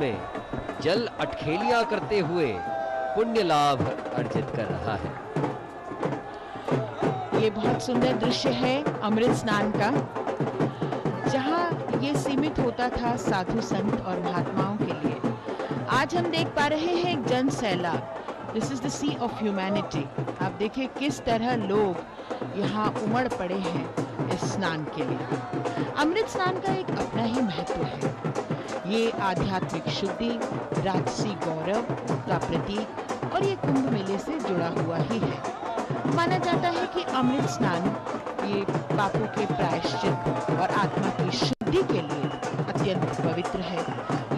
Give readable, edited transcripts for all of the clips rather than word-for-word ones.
में जल अटखेलियां करते हुए पुण्य लाभ अर्जित कर रहा है। ये बहुत सुंदर दृश्य है अमृत स्नान का, जहां ये सीमित होता था साधु संत और महात्माओं के लिए। आज हम देख पा रहे हैं एक जन सैलाब। This is the sea of humanity. आप देखिए किस तरह लोग यहाँ उमड़ पड़े हैं इस स्नान के लिए। अमृत स्नान का एक अपना ही महत्व है। ये आध्यात्मिक शुद्धि, राजसी गौरव का प्रतीक और ये कुंभ मेले से जुड़ा हुआ ही है। माना जाता है कि अमृत स्नान ये पापों के प्रायश्चित और आत्मा की शुद्धि के लिए अत्यंत पवित्र है।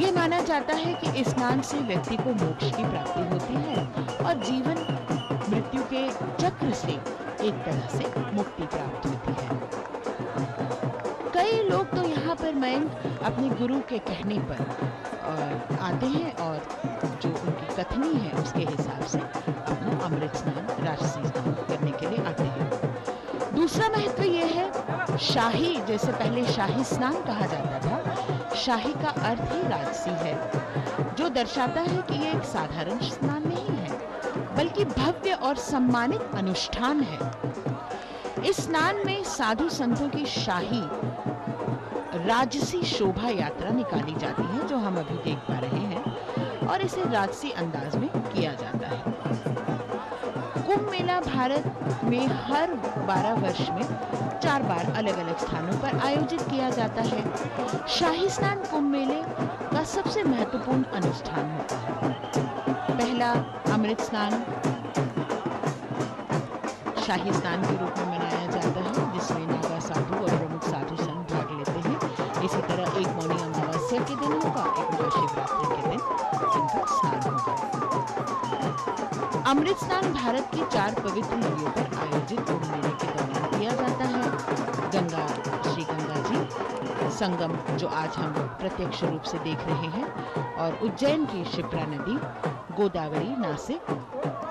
ये माना जाता है कि इस स्नान से व्यक्ति को मोक्ष की प्राप्ति होती है और जीवन मृत्यु के चक्र से एक तरह से मुक्ति प्राप्त होती है। कई लोग तो यहाँ पर मयंक अपने गुरु के कहने पर आते हैं और जो उनकी कथनी है उसके हिसाब से अपना अमृत स्नान, राजसी स्नान करने के लिए आते हैं। दूसरा महत्व ये है शाही, जैसे पहले शाही स्नान कहा जाता था, शाही का अर्थ ही राजसी है, जो दर्शाता है कि ये एक साधारण स्नान नहीं है बल्कि भव्य और सम्मानित अनुष्ठान है। इस स्नान में साधु संतों की शाही राजसी शोभा यात्रा निकाली जाती है, जो हम अभी देख पा रहे हैं, और इसे राजसी अंदाज में किया जाता है। कुंभ मेला भारत में हर 12 वर्ष में 4 बार अलग अलग स्थानों पर आयोजित किया जाता है। शाही स्नान कुंभ मेले का सबसे महत्वपूर्ण अनुष्ठान होता है। पहला अमृत स्नान शाही स्नान के रूप में मनाया जाता है, जिसमें नागा साधु और प्रमुख साधु संत भाग लेते हैं। इसी तरह एक मौनी अमावस्या के दिन होगा, एक महाशिवरात्रि के दिन इनका स्नान होगा। अमृत स्नान भारत की 4 पवित्र नदियों पर आयोजित कुंभ मेले के दौरान किया जाता है। गंगा, श्री गंगा जी संगम, जो आज हम प्रत्यक्ष रूप से देख रहे हैं, और उज्जैन की क्षिप्रा नदी, गोदावरी, नासिक।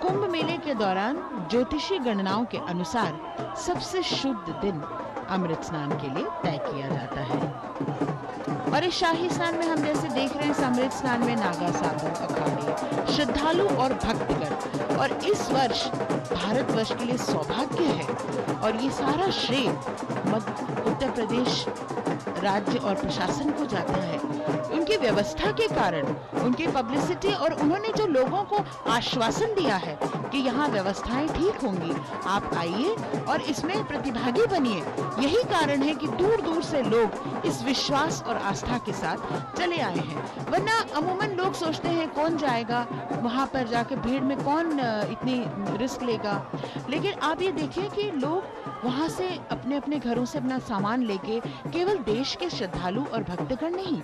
कुंभ मेले के दौरान ज्योतिषी गणनाओं के अनुसार सबसे शुद्ध दिन अमृत स्नान के लिए तय किया जाता है। और इस शाही स्नान में हम जैसे देख रहे हैं, इस अमृत स्नान में नागा साधु, अखाड़े, श्रद्धालु और भक्तगण, और इस वर्ष भारतवर्ष के लिए सौभाग्य है और ये सारा श्रेय उत्तर प्रदेश राज्य और प्रशासन को जाता है। उनकी व्यवस्था के कारण, उनकी पब्लिसिटी, और उन्होंने जो लोगों को आश्वासन दिया है कि यहाँ व्यवस्थाएं ठीक होंगी, आप आइए और इसमें प्रतिभागी बनिए। यही कारण है कि दूर दूर से लोग इस विश्वास और आस्था के साथ चले आए हैं। वरना अमूमन लोग सोचते हैं कौन जाएगा वहाँ पर, जाकर भीड़ में कौन इतनी रिस्क लेगा। लेकिन आप ये देखिए कि लोग वहाँ से अपने अपने घरों से अपना सामान लेके, केवल देश के श्रद्धालु और भक्तगण नहीं,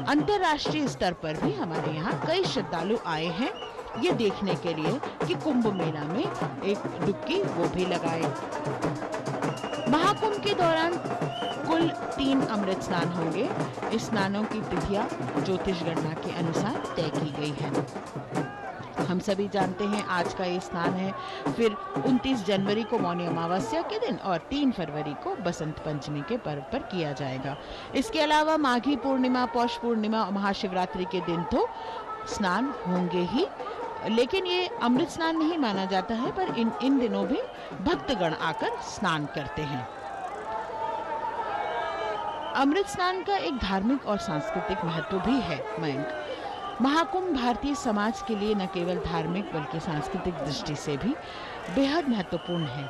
अंतर्राष्ट्रीय स्तर पर भी हमारे यहाँ कई श्रद्धालु आए हैं ये देखने के लिए कि कुंभ मेला में एक डुबकी वो भी लगाए। महाकुंभ के दौरान कुल 3 अमृत स्नान होंगे। इस स्नानों की तिथियां ज्योतिष गणना के अनुसार तय की गई है। हम सभी जानते हैं आज का ये स्नान है, फिर 29 जनवरी को मौनी अमावस्या के दिन और 3 फरवरी को बसंत पंचमी के पर्व पर किया जाएगा। इसके अलावा माघी पूर्णिमा, पौष पूर्णिमा और महाशिवरात्रि के दिन तो स्नान होंगे ही, लेकिन ये अमृत स्नान नहीं माना जाता है, पर इन दिनों भी भक्तगण आकर स्नान करते हैं। अमृत स्नान का एक धार्मिक और सांस्कृतिक महत्व भी है मयंक। महाकुंभ भारतीय समाज के लिए न केवल धार्मिक बल्कि सांस्कृतिक दृष्टि से भी बेहद महत्वपूर्ण है।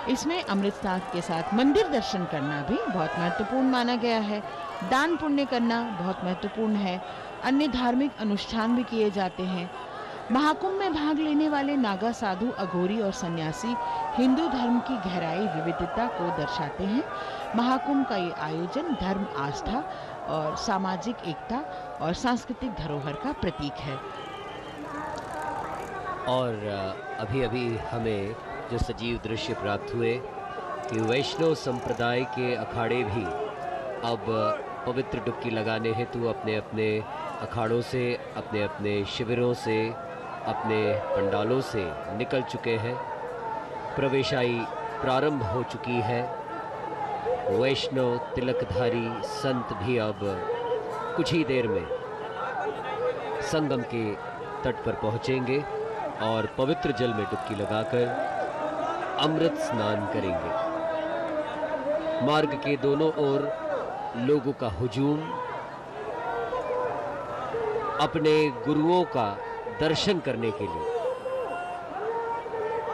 इसमें अमृत स्नान के साथ मंदिर दर्शन करना भी बहुत महत्वपूर्ण माना गया है। दान पुण्य करना बहुत महत्वपूर्ण है। अन्य धार्मिक अनुष्ठान भी किए जाते हैं। महाकुंभ में भाग लेने वाले नागा साधु, अघोरी और सन्यासी हिंदू धर्म की गहराई, विविधता को दर्शाते हैं। महाकुंभ का ये आयोजन धर्म, आस्था और सामाजिक एकता और सांस्कृतिक धरोहर का प्रतीक है। और अभी अभी हमें जो सजीव दृश्य प्राप्त हुए कि वैष्णव संप्रदाय के अखाड़े भी अब पवित्र डुबकी लगाने हेतु अपने अपने अखाड़ों से, अपने अपने शिविरों से, अपने पंडालों से निकल चुके हैं। प्रवेशाई प्रारंभ हो चुकी है। वैष्णव तिलकधारी संत भी अब कुछ ही देर में संगम के तट पर पहुंचेंगे और पवित्र जल में डुबकी लगाकर अमृत स्नान करेंगे। मार्ग के दोनों ओर लोगों का हुजूम अपने गुरुओं का दर्शन करने के लिए।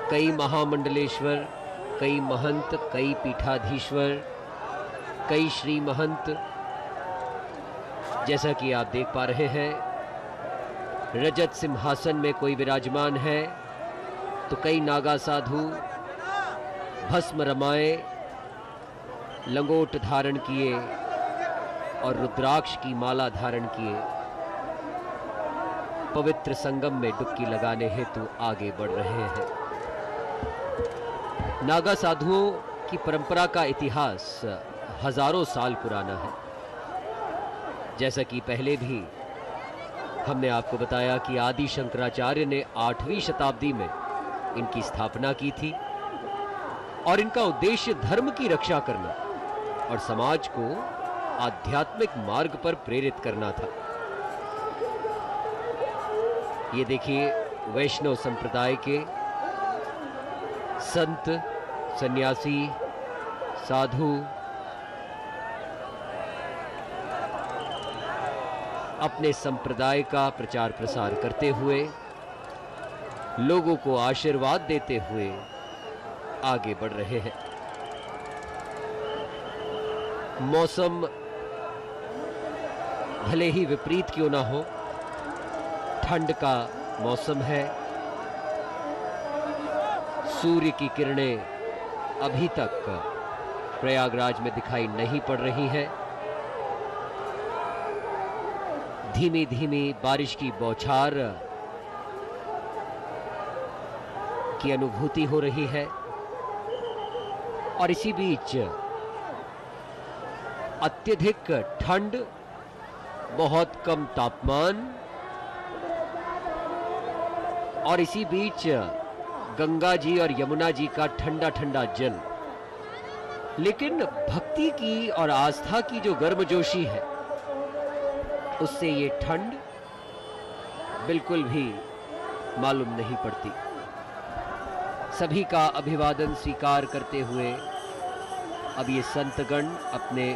कई महामंडलेश्वर, कई महंत, कई पीठाधीश्वर, कई श्री महंत, जैसा कि आप देख पा रहे हैं, रजत सिंहासन में कोई विराजमान है तो कई नागा साधु भस्म रमाए, लंगोट धारण किए और रुद्राक्ष की माला धारण किए पवित्र संगम में डुबकी लगाने हेतु आगे बढ़ रहे हैं। नागा साधुओं की परंपरा का इतिहास हजारों साल पुराना है। जैसा कि पहले भी हमने आपको बताया कि आदि शंकराचार्य ने 8वीं शताब्दी में इनकी स्थापना की थी और इनका उद्देश्य धर्म की रक्षा करना और समाज को आध्यात्मिक मार्ग पर प्रेरित करना था। ये देखिए, वैष्णव संप्रदाय के संत, सन्यासी, साधु अपने संप्रदाय का प्रचार प्रसार करते हुए, लोगों को आशीर्वाद देते हुए आगे बढ़ रहे हैं। मौसम भले ही विपरीत क्यों ना हो, ठंड का मौसम है। सूर्य की किरणें अभी तक प्रयागराज में दिखाई नहीं पड़ रही हैं। धीमी धीमी बारिश की बौछार की अनुभूति हो रही है और इसी बीच अत्यधिक ठंड, बहुत कम तापमान और इसी बीच गंगा जी और यमुना जी का ठंडा ठंडा जल। लेकिन भक्ति की और आस्था की जो गर्मजोशी है, उससे ये ठंड बिल्कुल भी मालूम नहीं पड़ती। सभी का अभिवादन स्वीकार करते हुए अब ये संतगण अपने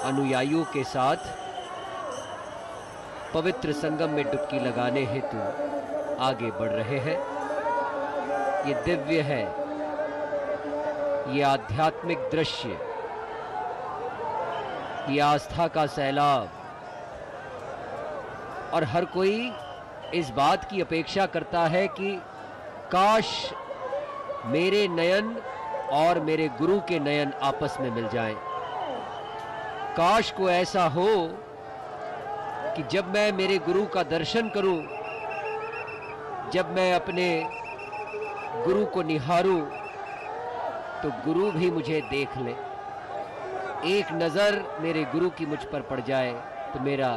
अनुयायियों के साथ पवित्र संगम में डुबकी लगाने हेतु आगे बढ़ रहे हैं। ये दिव्य है, ये आध्यात्मिक दृश्य, ये आस्था का सैलाब और हर कोई इस बात की अपेक्षा करता है कि काश मेरे नयन और मेरे गुरु के नयन आपस में मिल जाएं। काश को ऐसा हो कि जब मैं मेरे गुरु का दर्शन करूं, जब मैं अपने गुरु को निहारूं, तो गुरु भी मुझे देख ले। एक नज़र मेरे गुरु की मुझ पर पड़ जाए तो मेरा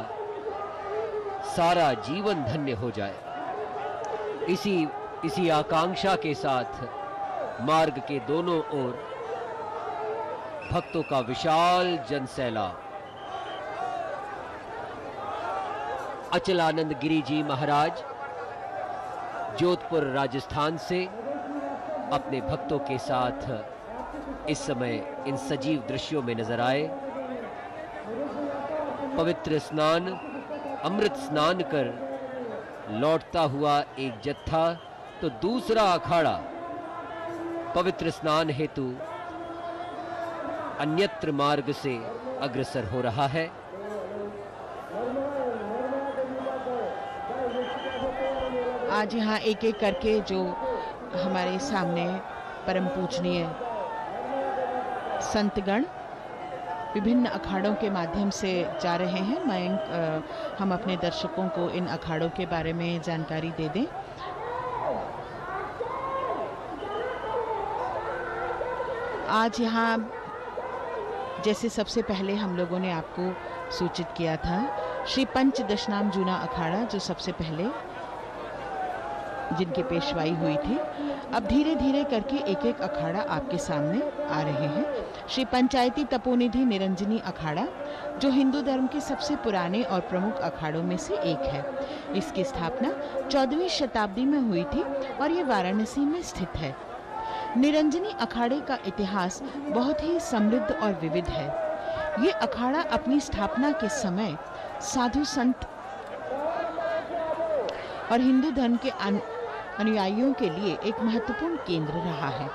सारा जीवन धन्य हो जाए। इसी आकांक्षा के साथ मार्ग के दोनों ओर भक्तों का विशाल जनसैलाब। अचलानंद गिरी जी महाराज जोधपुर राजस्थान से अपने भक्तों के साथ इस समय इन सजीव दृश्यों में नजर आए। पवित्र स्नान, अमृत स्नान कर लौटता हुआ एक जत्था तो दूसरा अखाड़ा पवित्र स्नान हेतु अन्यत्र मार्ग से अग्रसर हो रहा है। आज यहाँ एक एक करके जो हमारे सामने परम पूजनीय संतगण विभिन्न अखाड़ों के माध्यम से जा रहे हैं। मयंक, हम अपने दर्शकों को इन अखाड़ों के बारे में जानकारी दे दें। आज यहाँ जैसे सबसे पहले हम लोगों ने आपको सूचित किया था, श्री पंच दशनाम जूना अखाड़ा जो सबसे पहले जिनकी पेशवाई हुई थी। अब धीरे धीरे करके एक एक अखाड़ा आपके सामने आ रहे हैं। श्री पंचायती तपोनिधि निरंजनी अखाड़ा, जो हिंदू धर्म के सबसे पुराने और प्रमुख अखाड़ों में से एक है। इसकी स्थापना 14वीं शताब्दी में हुई थी और ये वाराणसी में स्थित है। निरंजनी अखाड़े का इतिहास बहुत ही समृद्ध और विविध है। ये अखाड़ा अपनी स्थापना के समय साधु संत और हिंदू धर्म के अनुयायियों के लिए एक महत्वपूर्ण केंद्र रहा है।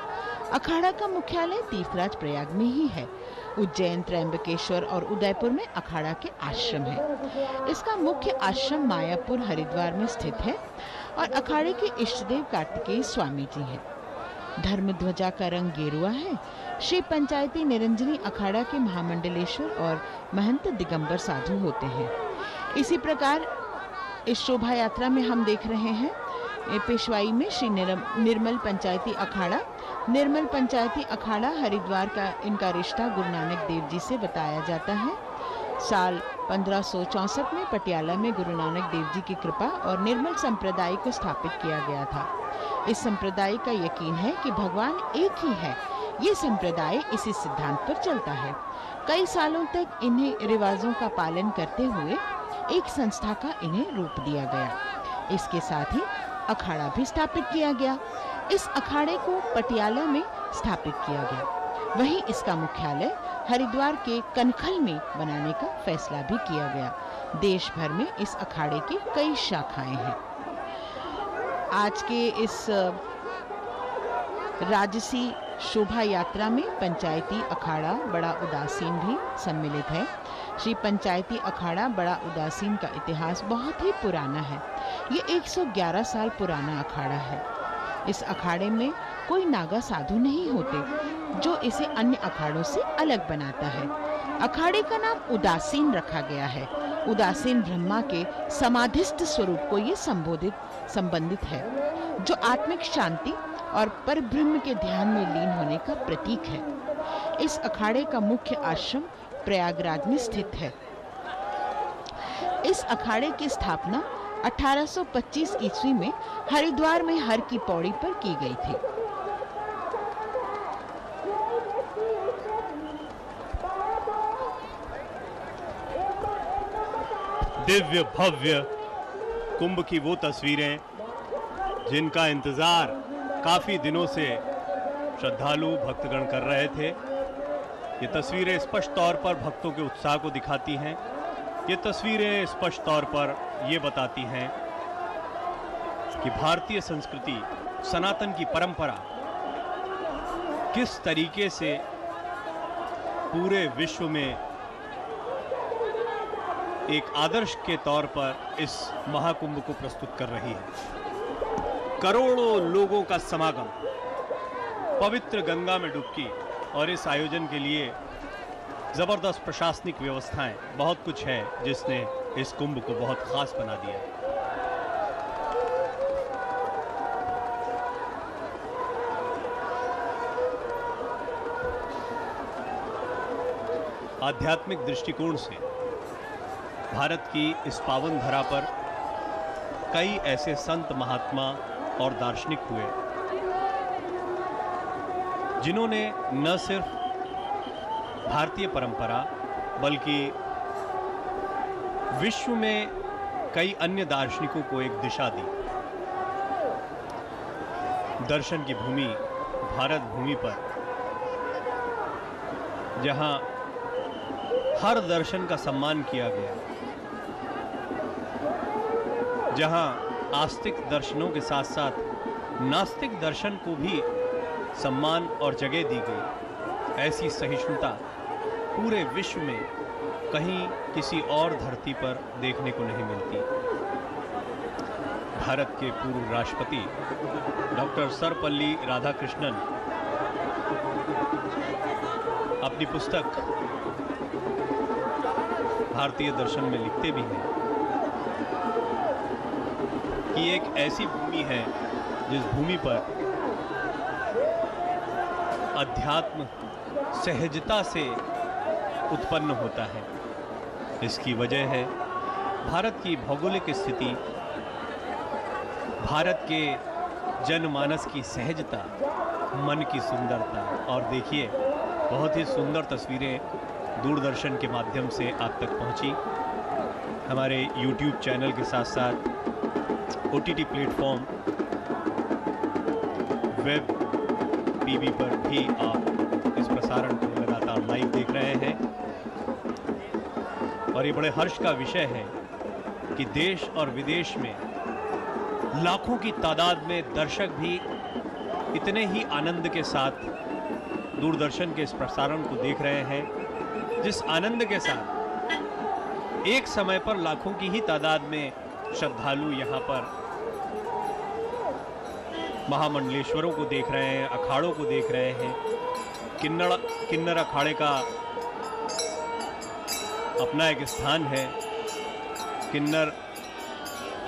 अखाड़ा का मुख्यालय तीर्थराज प्रयाग में ही है। उज्जैन, त्रयंबकेश्वर और उदयपुर में अखाड़ा के आश्रम हैं। इसका मुख्य आश्रम मायापुर हरिद्वार में स्थित है और अखाड़े के इष्टदेव कार्तिकेय स्वामी जी हैं। धर्म ध्वजा का रंग गेरुआ है। श्री पंचायती निरंजनी अखाड़ा के महामंडलेश्वर और महंत दिगंबर साधु होते हैं। इसी प्रकार इस शोभा यात्रा में हम देख रहे हैं पेशवाई में श्री निर्मल पंचायती अखाड़ा। निर्मल पंचायती अखाड़ा हरिद्वार का इनका रिश्ता गुरु नानक देव जी से बताया जाता है। साल 1564 में पटियाला में गुरु नानक देव जी की कृपा और निर्मल संप्रदाय को स्थापित किया गया था। इस संप्रदाय का यकीन है कि भगवान एक ही है। ये संप्रदाय इसी सिद्धांत पर चलता है। कई सालों तक इन्हें रिवाजों का पालन करते हुए एक संस्था का इन्हें रूप दिया गया। इसके साथ ही अखाड़ा भी स्थापित किया गया। इस अखाड़े को पटियाला में स्थापित किया गया। वहीं इसका मुख्यालय हरिद्वार के कनखल में बनाने का फैसला भी किया गया। देश भर में इस अखाड़े की कई शाखाएं हैं। आज के इस राजसी शोभा यात्रा में पंचायती अखाड़ा बड़ा उदासीन भी सम्मिलित है। श्री पंचायती अखाड़ा बड़ा उदासीन का इतिहास बहुत ही पुराना है। ये 111 साल पुराना अखाड़ा है। इस अखाड़े में कोई नागा साधु नहीं होते, जो इसे अन्य अखाड़ों से अलग बनाता है। अखाड़े का नाम उदासीन रखा गया है। उदासीन ब्रह्मा के समाधिस्थ स्वरूप को ये संबंधित है, जो आत्मिक शांति और परब्रह्म के ध्यान में लीन होने का प्रतीक है। इस अखाड़े का मुख्य आश्रम प्रयागराज में स्थित है। इस अखाड़े की स्थापना 1825 ईस्वी में हरिद्वार में हर की पौड़ी पर की गई थी। दिव्य भव्य कुंभ की वो तस्वीरें जिनका इंतजार काफी दिनों से श्रद्धालु भक्तगण कर रहे थे। ये तस्वीरें स्पष्ट तौर पर भक्तों के उत्साह को दिखाती हैं। ये तस्वीरें स्पष्ट तौर पर ये बताती हैं कि भारतीय संस्कृति, सनातन की परंपरा किस तरीके से पूरे विश्व में एक आदर्श के तौर पर इस महाकुंभ को प्रस्तुत कर रही है। करोड़ों लोगों का समागम, पवित्र गंगा में डुबकी और इस आयोजन के लिए जबरदस्त प्रशासनिक व्यवस्थाएं, बहुत कुछ है जिसने इस कुंभ को बहुत खास बना दिया। आध्यात्मिक दृष्टिकोण से भारत की इस पावन धरा पर कई ऐसे संत, महात्मा और दार्शनिक हुए जिन्होंने न सिर्फ भारतीय परंपरा बल्कि विश्व में कई अन्य दार्शनिकों को एक दिशा दी। दर्शन की भूमि भारत भूमि पर, जहां हर दर्शन का सम्मान किया गया, जहां आस्तिक दर्शनों के साथ साथ नास्तिक दर्शन को भी सम्मान और जगह दी गई, ऐसी सहिष्णुता पूरे विश्व में कहीं किसी और धरती पर देखने को नहीं मिलती। भारत के पूर्व राष्ट्रपति डॉक्टर सर्वपल्ली राधाकृष्णन अपनी पुस्तक भारतीय दर्शन में लिखते भी हैं कि एक ऐसी भूमि है जिस भूमि पर अध्यात्म सहजता से उत्पन्न होता है। इसकी वजह है भारत की भौगोलिक स्थिति, भारत के जनमानस की सहजता, मन की सुंदरता। और देखिए, बहुत ही सुंदर तस्वीरें दूरदर्शन के माध्यम से आप तक पहुंची। हमारे YouTube चैनल के साथ साथ OTT प्लेटफॉर्म वेब टीवी पर भी आप इस प्रसारण को लगातार लाइव देख रहे हैं। और ये बड़े हर्ष का विषय है कि देश और विदेश में लाखों की तादाद में दर्शक भी इतने ही आनंद के साथ दूरदर्शन के इस प्रसारण को देख रहे हैं, जिस आनंद के साथ एक समय पर लाखों की ही तादाद में श्रद्धालु यहाँ पर महामंडलेश्वरों को देख रहे हैं, अखाड़ों को देख रहे हैं। किन्नर अखाड़े का अपना एक स्थान है। किन्नर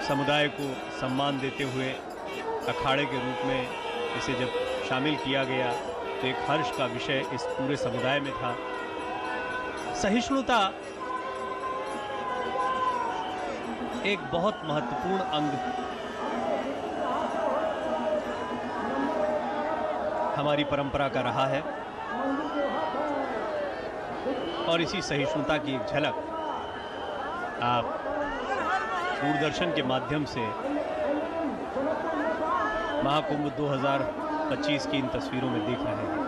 समुदाय को सम्मान देते हुए अखाड़े के रूप में इसे जब शामिल किया गया तो एक हर्ष का विषय इस पूरे समुदाय में था। सहिष्णुता एक बहुत महत्वपूर्ण अंग हमारी परंपरा का रहा है और इसी सहिष्णुता की एक झलक आप दूरदर्शन के माध्यम से महाकुंभ 2025 की इन तस्वीरों में देख रहे हैं।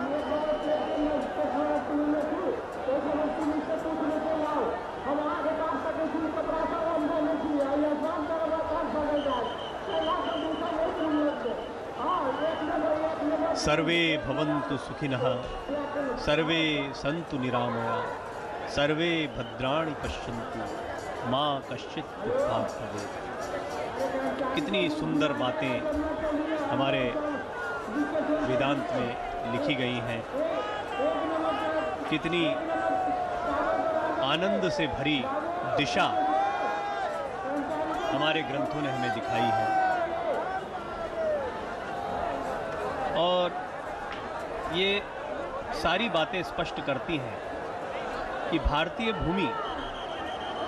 सर्वे भवन्तु सुखिनः, सर्वे सन्तु निरामया, सर्वे भद्राणि पश्यन्तु मां कश्चित् दुःखात् भवेत्। कितनी सुंदर बातें हमारे वेदांत में लिखी गई हैं, कितनी आनंद से भरी दिशा हमारे ग्रंथों ने हमें दिखाई है। और ये सारी बातें स्पष्ट करती हैं कि भारतीय भूमि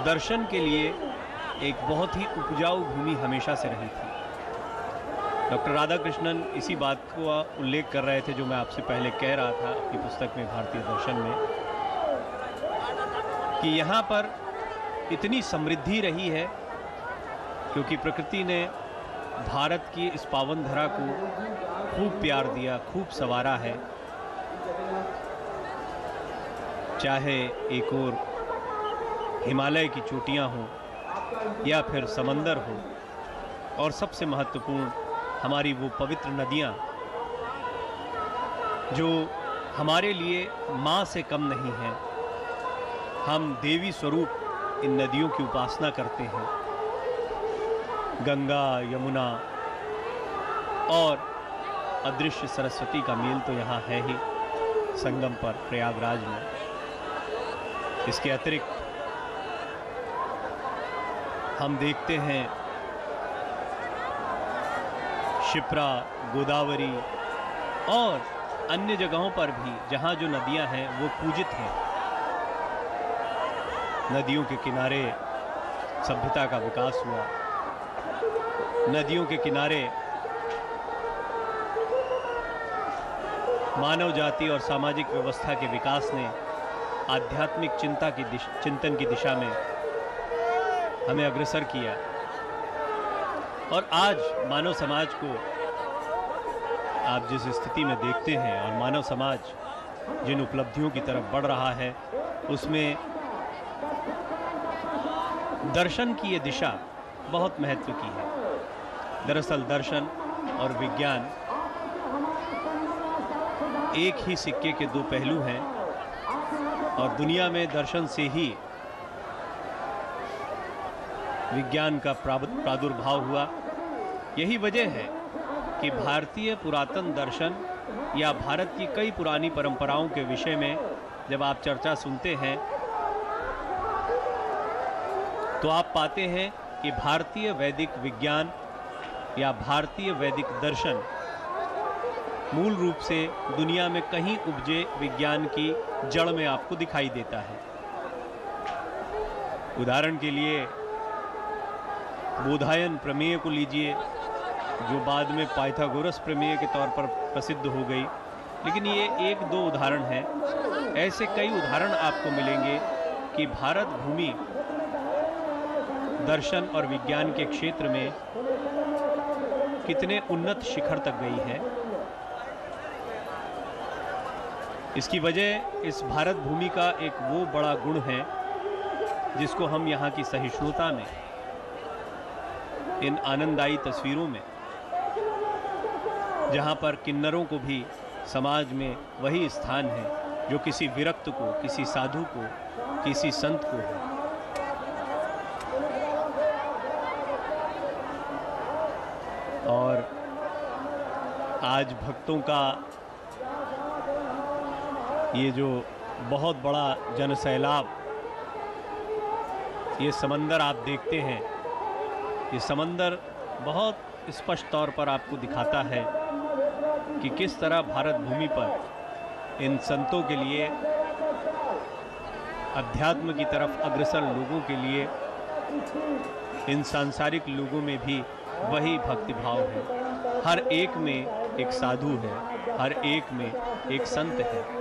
दर्शन के लिए एक बहुत ही उपजाऊ भूमि हमेशा से रही थी। डॉक्टर राधाकृष्णन इसी बात को उल्लेख कर रहे थे जो मैं आपसे पहले कह रहा था अपनी पुस्तक में भारतीय दर्शन में, कि यहाँ पर इतनी समृद्धि रही है क्योंकि प्रकृति ने भारत की इस पावन धरा को खूब प्यार दिया, खूब संवारा है। चाहे एक और हिमालय की चोटियां हों या फिर समंदर हो, और सबसे महत्वपूर्ण हमारी वो पवित्र नदियां जो हमारे लिए माँ से कम नहीं हैं। हम देवी स्वरूप इन नदियों की उपासना करते हैं। गंगा, यमुना और अदृश्य सरस्वती का मेल तो यहाँ है ही संगम पर प्रयागराज में। इसके अतिरिक्त हम देखते हैं शिप्रा, गोदावरी और अन्य जगहों पर भी जहाँ जो नदियाँ हैं वो पूजित हैं। नदियों के किनारे सभ्यता का विकास हुआ। नदियों के किनारे मानव जाति और सामाजिक व्यवस्था के विकास ने आध्यात्मिक चिंतन की दिशा में हमें अग्रसर किया। और आज मानव समाज को आप जिस स्थिति में देखते हैं और मानव समाज जिन उपलब्धियों की तरफ बढ़ रहा है, उसमें दर्शन की ये दिशा बहुत महत्व की है। दरअसल दर्शन और विज्ञान एक ही सिक्के के दो पहलू हैं और दुनिया में दर्शन से ही विज्ञान का प्रादुर्भाव हुआ। यही वजह है कि भारतीय पुरातन दर्शन या भारत की कई पुरानी परंपराओं के विषय में जब आप चर्चा सुनते हैं तो आप पाते हैं कि भारतीय वैदिक विज्ञान या भारतीय वैदिक दर्शन मूल रूप से दुनिया में कहीं उपजे विज्ञान की जड़ में आपको दिखाई देता है। उदाहरण के लिए बोधायन प्रमेय को लीजिए जो बाद में पाइथागोरस प्रमेय के तौर पर प्रसिद्ध हो गई। लेकिन ये एक दो उदाहरण हैं, ऐसे कई उदाहरण आपको मिलेंगे कि भारत भूमि दर्शन और विज्ञान के क्षेत्र में कितने उन्नत शिखर तक गई है। इसकी वजह इस भारत भूमि का एक वो बड़ा गुण है जिसको हम यहाँ की सहिष्णुता में, इन आनंददायी तस्वीरों में, जहाँ पर किन्नरों को भी समाज में वही स्थान है जो किसी विरक्त को, किसी साधु को, किसी संत को है। और आज भक्तों का ये जो बहुत बड़ा जनसैलाब, ये समंदर आप देखते हैं, ये समंदर बहुत स्पष्ट तौर पर आपको दिखाता है कि किस तरह भारत भूमि पर इन संतों के लिए, अध्यात्म की तरफ अग्रसर लोगों के लिए, इन सांसारिक लोगों में भी वही भक्तिभाव है। हर एक में एक साधु है, हर एक में एक संत है।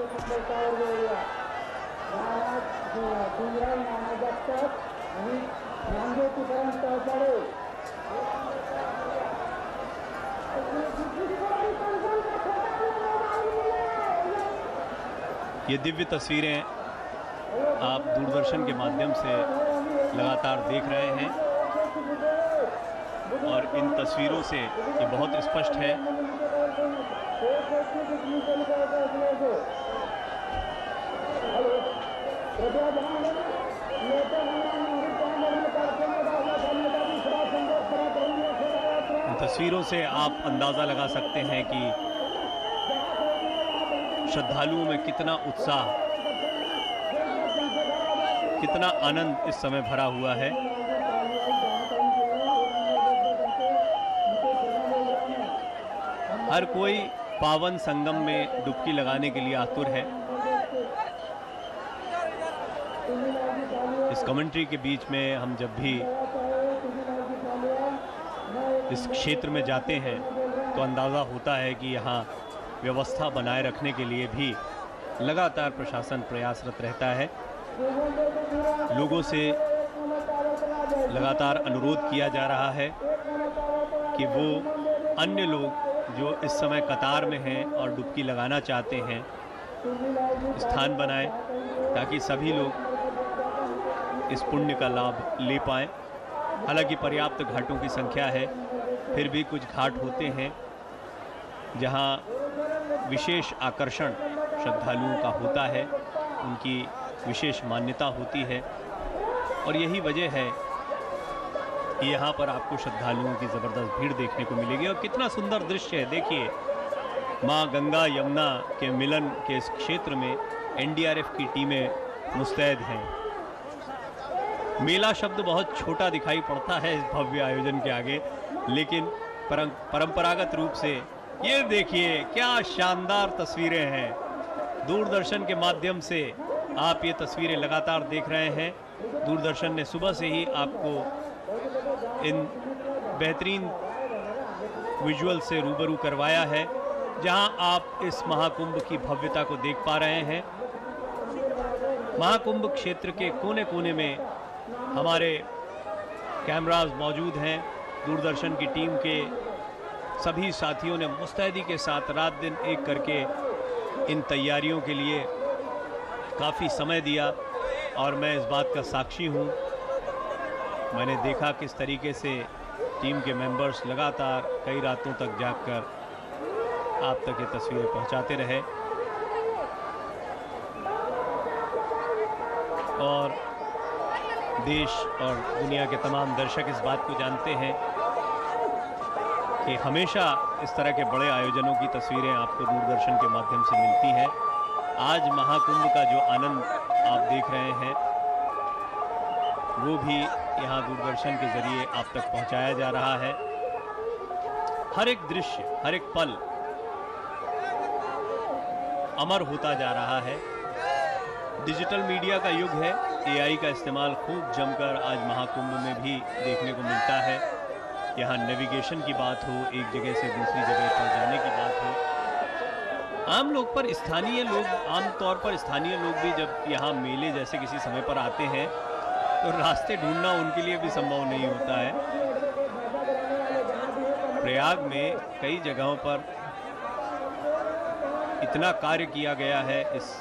ये दिव्य तस्वीरें आप दूरदर्शन के माध्यम से लगातार देख रहे हैं और इन तस्वीरों से ये बहुत स्पष्ट है इन तस्वीरों से आप अंदाज़ा लगा सकते हैं कि श्रद्धालुओं में कितना उत्साह, कितना आनंद इस समय भरा हुआ है। हर कोई पावन संगम में डुबकी लगाने के लिए आतुर है। इस कमेंट्री के बीच में हम जब भी इस क्षेत्र में जाते हैं तो अंदाज़ा होता है कि यहाँ व्यवस्था बनाए रखने के लिए भी लगातार प्रशासन प्रयासरत रहता है। लोगों से लगातार अनुरोध किया जा रहा है कि वो अन्य लोग जो इस समय कतार में हैं और डुबकी लगाना चाहते हैं, स्थान बनाएं ताकि सभी लोग इस पुण्य का लाभ ले पाएं। हालांकि पर्याप्त घाटों की संख्या है, फिर भी कुछ घाट होते हैं जहां विशेष आकर्षण श्रद्धालुओं का होता है, उनकी विशेष मान्यता होती है और यही वजह है कि यहाँ पर आपको श्रद्धालुओं की ज़बरदस्त भीड़ देखने को मिलेगी। और कितना सुंदर दृश्य है, देखिए माँ गंगा यमुना के मिलन के इस क्षेत्र में एनडीआरएफ की टीमें मुस्तैद हैं। मेला शब्द बहुत छोटा दिखाई पड़ता है इस भव्य आयोजन के आगे, लेकिन परंपरागत रूप से ये देखिए क्या शानदार तस्वीरें हैं। दूरदर्शन के माध्यम से आप ये तस्वीरें लगातार देख रहे हैं। दूरदर्शन ने सुबह से ही आपको इन बेहतरीन विजुअल से रूबरू करवाया है, जहां आप इस महाकुंभ की भव्यता को देख पा रहे हैं। महाकुंभ क्षेत्र के कोने कोने में हमारे कैमरास मौजूद हैं। दूरदर्शन की टीम के सभी साथियों ने मुस्तैदी के साथ रात दिन एक करके इन तैयारियों के लिए काफ़ी समय दिया और मैं इस बात का साक्षी हूँ। मैंने देखा किस तरीके से टीम के मेंबर्स लगातार कई रातों तक जागकर आप तक ये तस्वीरें पहुंचाते रहे और देश और दुनिया के तमाम दर्शक इस बात को जानते हैं कि हमेशा इस तरह के बड़े आयोजनों की तस्वीरें आपको दूरदर्शन के माध्यम से मिलती हैं। आज महाकुंभ का जो आनंद आप देख रहे हैं वो भी यहाँ दूरदर्शन के ज़रिए आप तक पहुँचाया जा रहा है। हर एक दृश्य, हर एक पल अमर होता जा रहा है। डिजिटल मीडिया का युग है, एआई का इस्तेमाल खूब जमकर आज महाकुंभ में भी देखने को मिलता है। यहाँ नेविगेशन की बात हो, एक जगह से दूसरी जगह पर जाने की बात हो, आम लोग पर स्थानीय लोग, आमतौर पर स्थानीय लोग भी जब यहाँ मेले जैसे किसी समय पर आते हैं तो रास्ते ढूंढना उनके लिए भी संभव नहीं होता है। प्रयाग में कई जगहों पर इतना कार्य किया गया है इस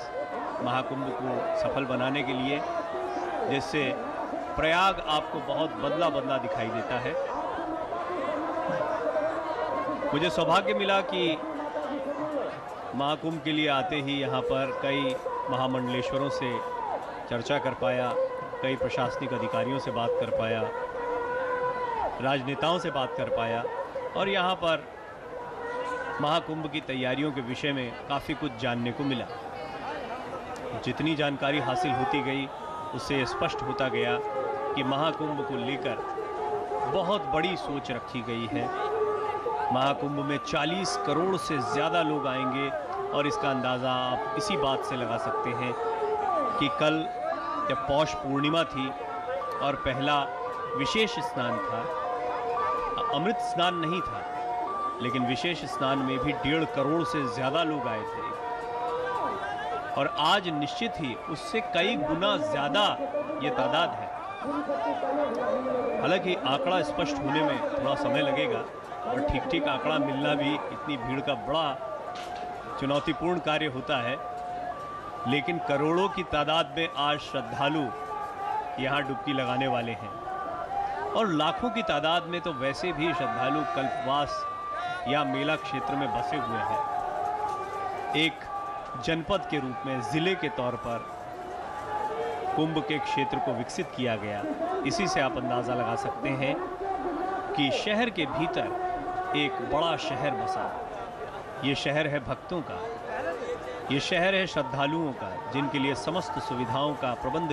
महाकुंभ को सफल बनाने के लिए, जिससे प्रयाग आपको बहुत बदला बदला दिखाई देता है। मुझे सौभाग्य मिला कि महाकुंभ के लिए आते ही यहाँ पर कई महामंडलेश्वरों से चर्चा कर पाया, कई प्रशासनिक अधिकारियों से बात कर पाया, राजनेताओं से बात कर पाया और यहाँ पर महाकुंभ की तैयारियों के विषय में काफ़ी कुछ जानने को मिला। जितनी जानकारी हासिल होती गई उससे स्पष्ट होता गया कि महाकुंभ को लेकर बहुत बड़ी सोच रखी गई है। महाकुंभ में 40 करोड़ से ज़्यादा लोग आएंगे और इसका अंदाज़ा आप इसी बात से लगा सकते हैं कि कल जब पौष पूर्णिमा थी और पहला विशेष स्नान था, अमृत स्नान नहीं था, लेकिन विशेष स्नान में भी 1.5 करोड़ से ज़्यादा लोग आए थे और आज निश्चित ही उससे कई गुना ज़्यादा ये तादाद है। हालांकि आंकड़ा स्पष्ट होने में थोड़ा समय लगेगा और ठीक आंकड़ा मिलना भी इतनी भीड़ का बड़ा चुनौतीपूर्ण कार्य होता है, लेकिन करोड़ों की तादाद में आज श्रद्धालु यहाँ डुबकी लगाने वाले हैं और लाखों की तादाद में तो वैसे भी श्रद्धालु कल्पवास या मेला क्षेत्र में बसे हुए हैं। एक जनपद के रूप में, जिले के तौर पर कुंभ के क्षेत्र को विकसित किया गया। इसी से आप अंदाज़ा लगा सकते हैं कि शहर के भीतर एक बड़ा शहर बसा। ये शहर है भक्तों का, ये शहर है श्रद्धालुओं का, जिनके लिए समस्त सुविधाओं का प्रबंध